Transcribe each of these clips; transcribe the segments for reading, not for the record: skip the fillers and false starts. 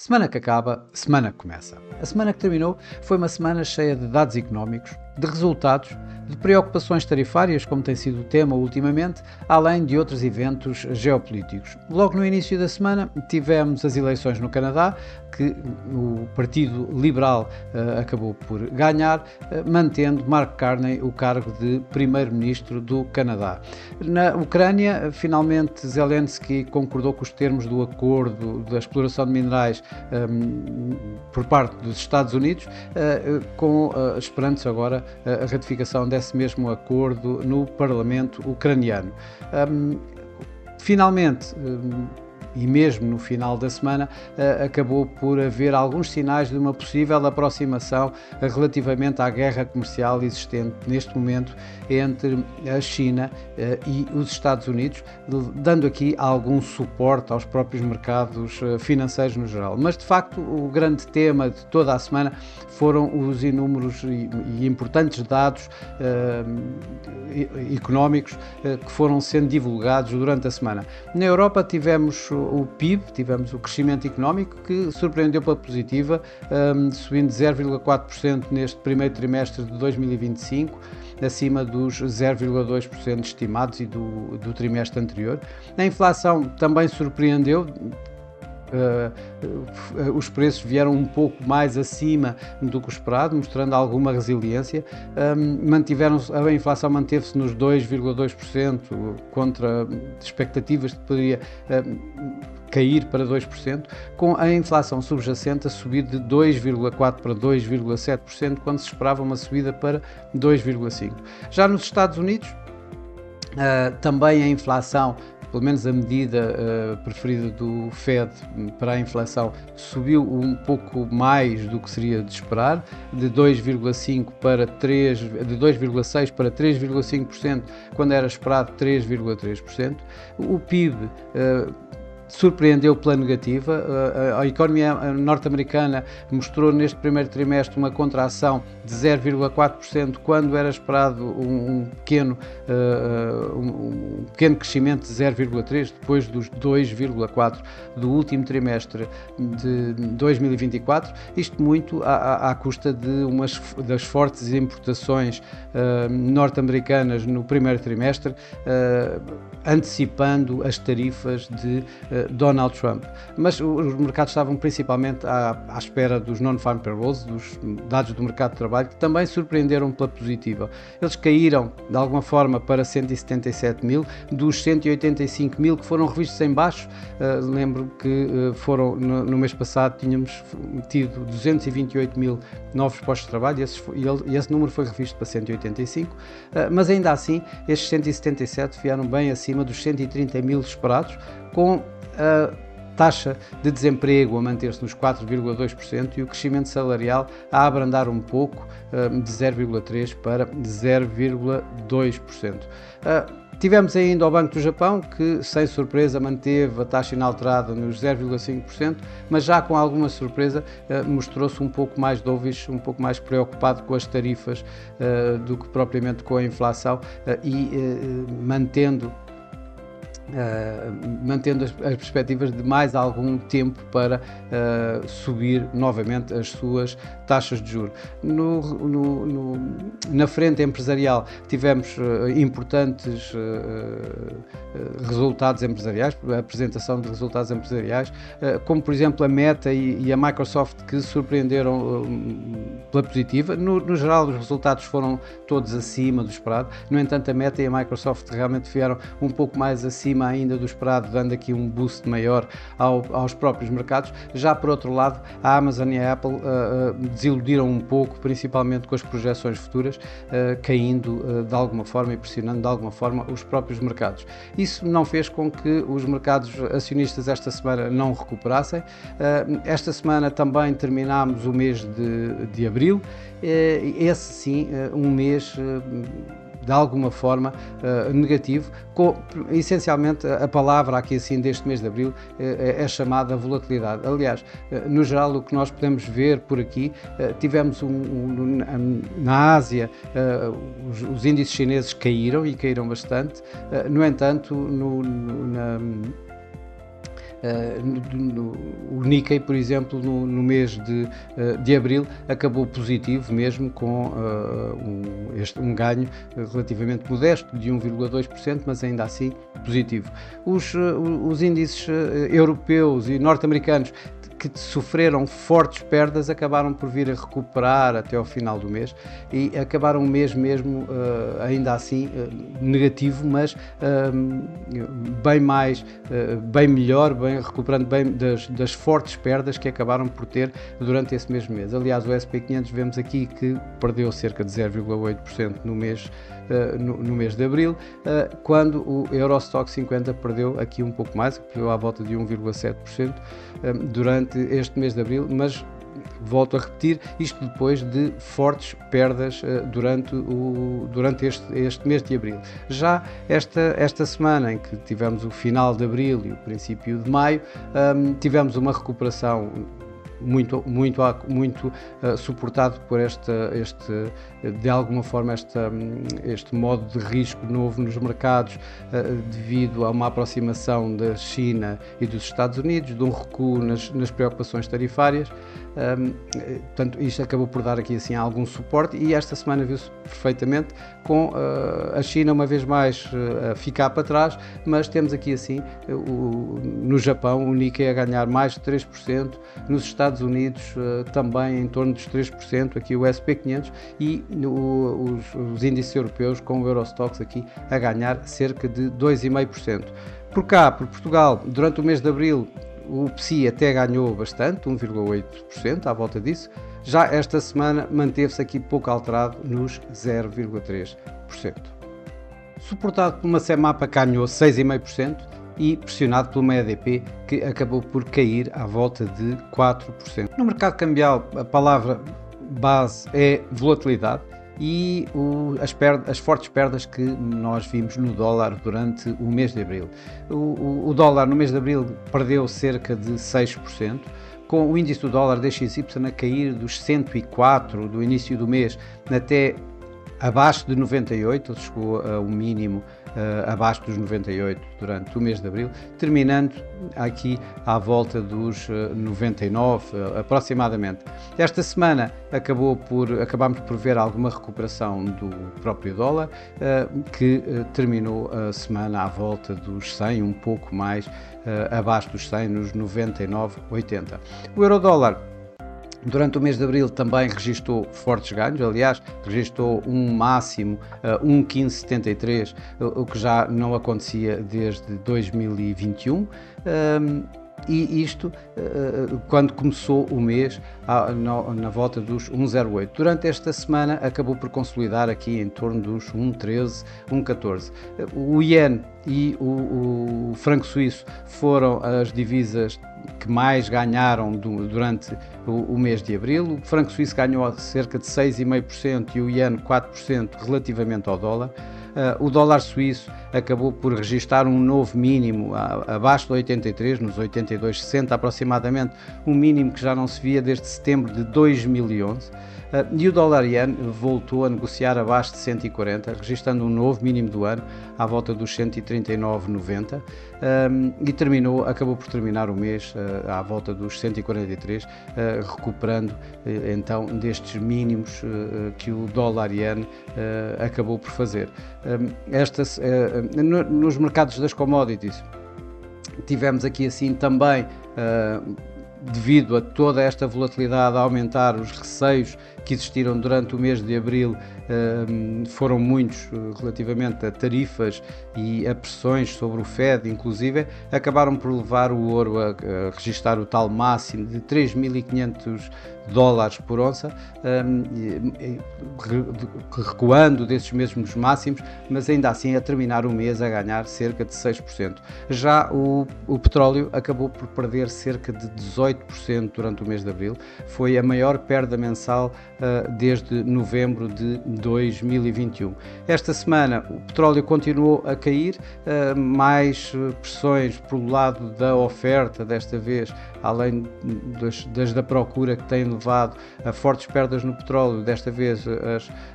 Semana que acaba, semana que começa. A semana que terminou foi uma semana cheia de dados económicos, de resultados, de preocupações tarifárias, como tem sido o tema ultimamente, além de outros eventos geopolíticos. Logo no início da semana tivemos as eleições no Canadá, que o Partido Liberal acabou por ganhar, mantendo Mark Carney o cargo de Primeiro-Ministro do Canadá. Na Ucrânia, finalmente Zelensky concordou com os termos do acordo da exploração de minerais por parte dos Estados Unidos, esperando-se agora a ratificação desse mesmo acordo no Parlamento ucraniano. Finalmente, e mesmo no final da semana, acabou por haver alguns sinais de uma possível aproximação relativamente à guerra comercial existente neste momento entre a China e os Estados Unidos, dando aqui algum suporte aos próprios mercados financeiros no geral. Mas, de facto, o grande tema de toda a semana foram os inúmeros e importantes dados económicos que foram sendo divulgados durante a semana. Na Europa tivemos o PIB, tivemos o crescimento económico que surpreendeu pela positiva, subindo 0,4% neste primeiro trimestre de 2025, acima dos 0,2% estimados e do trimestre anterior. A inflação também surpreendeu. Os preços vieram um pouco mais acima do que o esperado, mostrando alguma resiliência. A inflação manteve-se nos 2,2% contra expectativas de que poderia cair para 2%, com a inflação subjacente a subir de 2,4% para 2,7%, quando se esperava uma subida para 2,5%. Já nos Estados Unidos, também a inflação, pelo menos a medida preferida do Fed para a inflação, subiu um pouco mais do que seria de esperar, de 2,6% para 3,5%, quando era esperado 3,3%. O PIB surpreendeu pela negativa. A economia norte-americana mostrou neste primeiro trimestre uma contração de 0,4%, quando era esperado um pequeno crescimento de 0,3%, depois dos 2,4% do último trimestre de 2024, isto muito à custa das fortes importações norte-americanas no primeiro trimestre, antecipando as tarifas de Donald Trump. Mas os mercados estavam principalmente à espera dos non-farm payrolls, dos dados do mercado de trabalho, que também surpreenderam pela positiva. Eles caíram, de alguma forma, para 177 mil, dos 185 mil que foram revistos em baixo. Lembro que no mês passado tínhamos tido 228 mil novos postos de trabalho e esse número foi revisto para 185, mas ainda assim estes 177 vieram bem acima dos 130 mil esperados, com a taxa de desemprego a manter-se nos 4,2% e o crescimento salarial a abrandar um pouco, de 0,3% para 0,2%. Tivemos ainda o Banco do Japão, que sem surpresa manteve a taxa inalterada nos 0,5%, mas já com alguma surpresa mostrou-se um pouco mais dovish, um pouco mais preocupado com as tarifas do que propriamente com a inflação, e mantendo as perspectivas de mais algum tempo para subir novamente as suas taxas de juros. Na frente empresarial tivemos importantes resultados empresariais, a apresentação de resultados empresariais, como por exemplo a Meta e a Microsoft, que surpreenderam pela positiva. No geral, os resultados foram todos acima do esperado. No entanto, a Meta e a Microsoft realmente vieram um pouco mais acima ainda do esperado, dando aqui um boost maior aos próprios mercados. Já por outro lado, a Amazon e a Apple desiludiram um pouco, principalmente com as projeções futuras, caindo de alguma forma e pressionando de alguma forma os próprios mercados. Isso não fez com que os mercados acionistas esta semana não recuperassem. Esta semana também terminámos o mês de abril, esse sim, um mês de alguma forma negativo, essencialmente a palavra aqui assim deste mês de abril é chamada volatilidade. Aliás, no geral, o que nós podemos ver por aqui, tivemos na Ásia, os índices chineses caíram e caíram bastante. No entanto, O Nikkei, por exemplo, no mês de abril, acabou positivo mesmo, com um ganho relativamente modesto de 1,2%, mas ainda assim positivo. Os índices europeus e norte-americanos, que sofreram fortes perdas, acabaram por vir a recuperar até ao final do mês e acabaram o mês mesmo ainda assim negativo, mas bem melhor, recuperando bem das fortes perdas que acabaram por ter durante esse mesmo mês. Aliás, o SP500 vemos aqui que perdeu cerca de 0,8% no mês de abril, quando o Eurostoxx 50 perdeu aqui um pouco mais, perdeu à volta de 1,7% durante este mês de abril, mas volto a repetir, isto depois de fortes perdas durante este mês de abril. Já esta semana, em que tivemos o final de abril e o princípio de maio, tivemos uma recuperação muito suportado por de alguma forma este modo de risco novo nos mercados, devido a uma aproximação da China e dos Estados Unidos, de um recuo nas preocupações tarifárias. Portanto, isto acabou por dar aqui assim algum suporte, e esta semana viu-se perfeitamente com a China uma vez mais a ficar para trás, mas temos aqui assim no Japão o Nikkei a ganhar mais de 3%, nos Estados Unidos também em torno dos 3%, aqui o SP500, e os índices europeus com o Eurostoxx aqui a ganhar cerca de 2,5%. Por cá, por Portugal, durante o mês de abril, o PSI até ganhou bastante, 1,8%, à volta disso. Já esta semana manteve-se aqui pouco alterado nos 0,3%. Suportado por uma CEMAPA que ganhou 6,5% e pressionado por uma EDP que acabou por cair à volta de 4%. No mercado cambial, a palavra base é volatilidade, e as fortes perdas que nós vimos no dólar durante o mês de abril. O dólar no mês de abril perdeu cerca de 6%, com o índice do dólar DXY a cair dos 104 do início do mês até abaixo de 98, ele chegou a um mínimo abaixo dos 98 durante o mês de abril, terminando aqui à volta dos 99 aproximadamente. Esta semana acabámos por ver alguma recuperação do próprio dólar, que terminou a semana à volta dos 100, um pouco mais abaixo dos 100, nos 99,80. O euro-dólar durante o mês de abril também registou fortes ganhos, aliás, registou um máximo 1,1573, o que já não acontecia desde 2021. E isto quando começou o mês na volta dos 1,08. Durante esta semana acabou por consolidar aqui em torno dos 1,13, 1,14. O iene e o franco suíço foram as divisas que mais ganharam durante o mês de abril. O franco suíço ganhou cerca de 6,5% e o iene 4% relativamente ao dólar. O dólar suíço acabou por registrar um novo mínimo abaixo de 83, nos 82,60 aproximadamente, um mínimo que já não se via desde setembro de 2011. E o dólar iene voltou a negociar abaixo de 140, registrando um novo mínimo do ano à volta dos 139,90, e acabou por terminar o mês à volta dos 143, recuperando então destes mínimos que o dólar iene acabou por fazer. Nos mercados das commodities tivemos aqui assim também, devido a toda esta volatilidade, a aumentar os receios que existiram durante o mês de abril, foram muitos relativamente a tarifas e a pressões sobre o Fed, inclusive, acabaram por levar o ouro a registrar o tal máximo de 3.500 dólares por onça, recuando desses mesmos máximos, mas ainda assim a terminar o mês a ganhar cerca de 6%. Já o petróleo acabou por perder cerca de 18% durante o mês de abril, foi a maior perda mensal desde novembro de 2021. Esta semana o petróleo continuou a cair, mais pressões pelo lado da oferta, desta vez, além da procura, que tem levado a fortes perdas no petróleo. Desta vez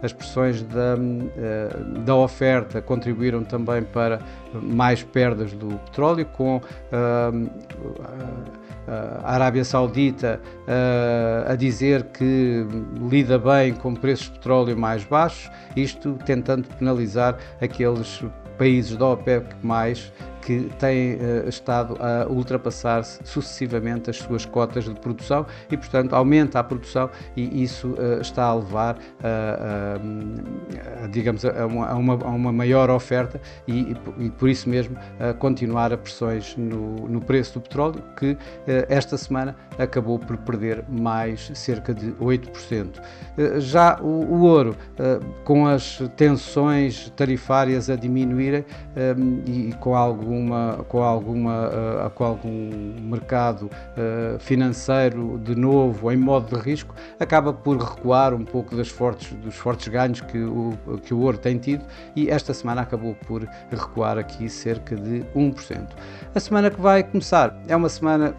as pressões da oferta contribuíram também para mais perdas do petróleo, com a Arábia Saudita a dizer que lida bem com preços de petróleo mais baixos, isto tentando penalizar aqueles países da OPEP+, que têm estado a ultrapassar sucessivamente as suas cotas de produção e, portanto, aumenta a produção, e isso está a levar digamos, a uma maior oferta e por isso mesmo a continuar a pressões no preço do petróleo, que esta semana acabou por perder mais cerca de 8%. Já o ouro, com as tensões tarifárias a diminuírem e com algum mercado financeiro de novo em modo de risco, acaba por recuar um pouco dos fortes ganhos que o ouro tem tido, e esta semana acabou por recuar aqui cerca de 1%. A semana que vai começar é uma semana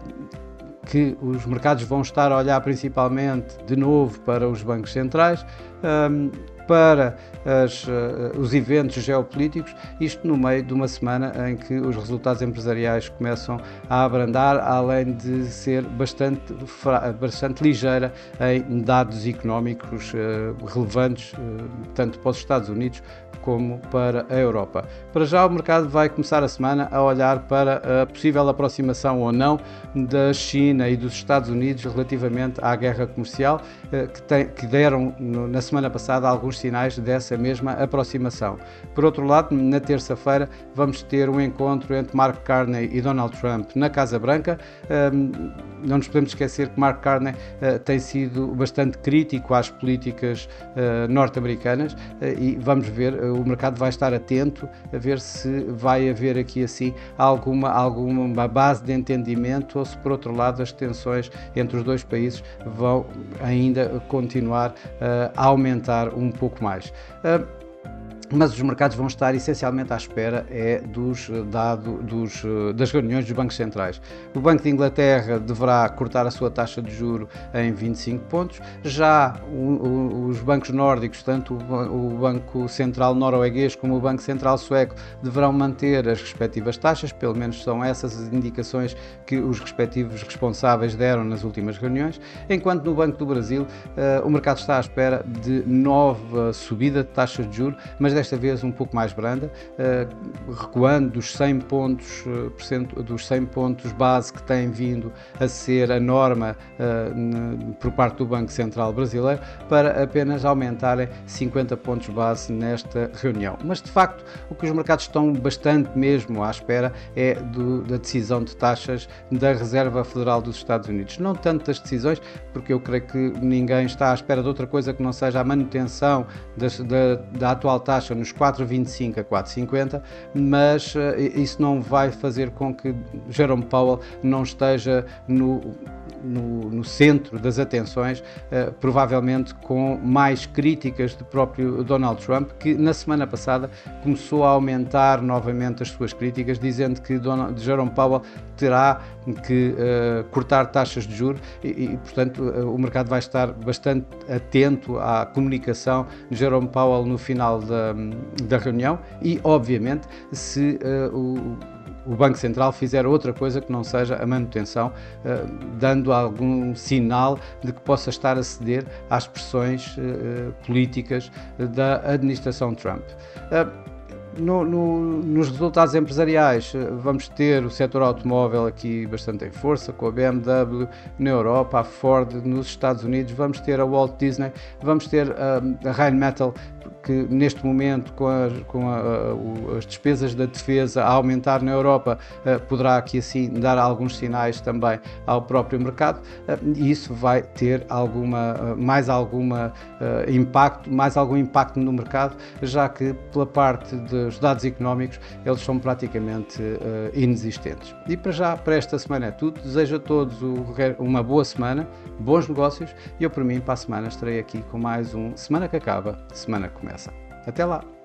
que os mercados vão estar a olhar principalmente de novo para os bancos centrais, para os eventos geopolíticos, isto no meio de uma semana em que os resultados empresariais começam a abrandar, além de ser bastante ligeira em dados económicos relevantes, tanto para os Estados Unidos como para a Europa. Para já o mercado vai começar a semana a olhar para a possível aproximação ou não da China e dos Estados Unidos relativamente à guerra comercial, que deram na semana passada alguns sinais dessa mesma aproximação. Por outro lado, na terça-feira vamos ter um encontro entre Mark Carney e Donald Trump na Casa Branca. Não nos podemos esquecer que Mark Carney tem sido bastante crítico às políticas norte-americanas, e vamos ver, o mercado vai estar atento a ver se vai haver aqui assim alguma base de entendimento, ou se por outro lado as tensões entre os dois países vão ainda continuar a aumentar um pouco mais. Mas os mercados vão estar essencialmente à espera das reuniões dos bancos centrais. O Banco de Inglaterra deverá cortar a sua taxa de juro em 25 pontos. Já os bancos nórdicos, tanto o Banco Central norueguês como o Banco Central sueco, deverão manter as respectivas taxas, pelo menos são essas as indicações que os respectivos responsáveis deram nas últimas reuniões, enquanto no Banco do Brasil o mercado está à espera de nova subida de taxas de juros, mas desta vez um pouco mais branda, recuando dos 100 pontos base que tem vindo a ser a norma por parte do Banco Central brasileiro, para apenas aumentarem 50 pontos base nesta reunião. Mas de facto o que os mercados estão bastante mesmo à espera é da decisão de taxas da Reserva Federal dos Estados Unidos. Não tanto das decisões, porque eu creio que ninguém está à espera de outra coisa que não seja a manutenção da atual taxa nos 4,25 a 4,50, mas isso não vai fazer com que Jerome Powell não esteja no centro das atenções, provavelmente com mais críticas do próprio Donald Trump, que na semana passada começou a aumentar novamente as suas críticas, dizendo que Jerome Powell terá que cortar taxas de juros e, portanto, o mercado vai estar bastante atento à comunicação de Jerome Powell no final da reunião e, obviamente, se o Banco Central fizer outra coisa que não seja a manutenção, dando algum sinal de que possa estar a ceder às pressões políticas da administração Trump. Nos resultados empresariais vamos ter o setor automóvel aqui bastante em força, com a BMW na Europa, a Ford nos Estados Unidos, vamos ter a Walt Disney, vamos ter a Rheinmetall, que neste momento, as despesas da defesa a aumentar na Europa, poderá aqui assim dar alguns sinais também ao próprio mercado, e isso vai ter mais algum impacto no mercado, já que pela parte dos dados económicos eles são praticamente inexistentes. E para esta semana é tudo. Desejo a todos uma boa semana, bons negócios, e eu, por mim, para a semana estarei aqui com mais um Semana que Acaba, Semana que Começa. Até lá!